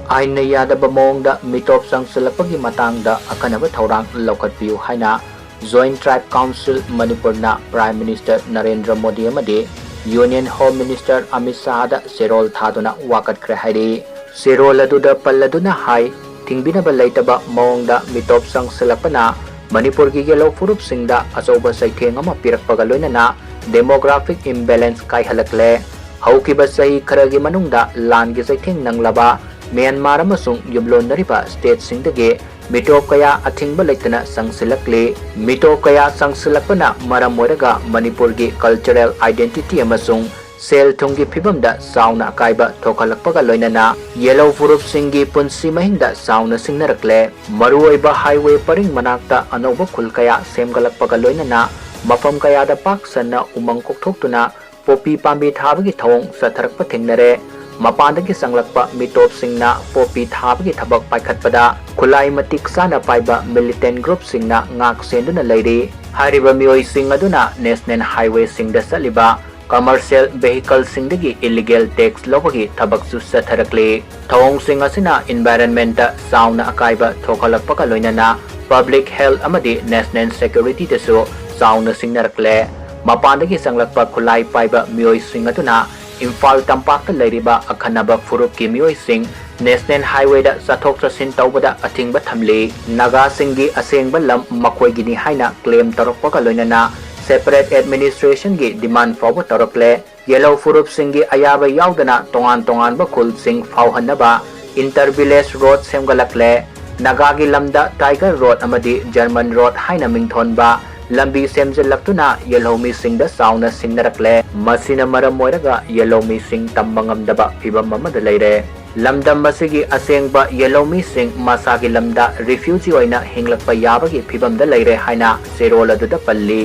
Ainna Yadaba Mawongda SEMJILLAKPA Matangda akanaba thaurang laukhatpiu haina Joint Tribe Council Manipurna Prime Minister Narendra Modi Amadi Union Home Minister Amit Shahda Serol Thaduna Wakatkhre hairi Serol aduda palladuna hai tingbinaba leitaba Mawongda SEMJILLAKPAna Manipur gi yellow furup singda asoba saitheng ama pirakpaga loinana demographic imbalance kai halakle haukiba sahi kharagi manungda lan gi saitheng nanglaba Myanmar amasung yumlonariba state singdagi mitop kaya athingba leitana sangsilakle mitop kaya sangsilakpana maram oiraga Manipur gi cultural identity amasung sel thungi phibamda sauna kaiba thokalakpaga loinana yellow furup singi punsi mahingda sauna singnarakle maruoiba highway paring manakta anoba khulkaya semgalakpaga loinana mafam kayada Paksanna umang kokthokuna popi PAMBI thabagi thawong satharakpa thengnare Mapandagi sanglakpa mitop singna popi thabagi thabak paikhatpada khulai matik sana paiba militant group singna ngak senduna leiri hariba mioi sing aduna national highway singda saliba commercial vehicle singdagi illegal tax lobagi thabak su satharakle thawong sing asina environment sound akaiba thokalakpa loinana public health amadi national security dasu sound singnarakle mapandagi sanglakpa khulai paiba mioi sing aduna Imphal Tampak Lairiba Akhanaba Furup ki mioi sing National Highway da sathok sasin tawbada athingba thamli Naga Singgi asengba lam makhoi gini haina claim tarokpa loinana separate administration gi demand fawa tarokle yellow furup singgi ayaba yaudana tongan ba khul sing fauhanaba intervillage road semgalakle Naga gi lamda Tiger Road amadi German Road haina mingthonba Lambi SEMJILLAKPA yellow missing the sound singnarakle masina maram oiraga yellow missing tambangamdaba phibam amada leire lamdam masigi asengba yellow missing masagi lamda refugee oina hinglakpa yabagi phibamda leire haina serol aduda palli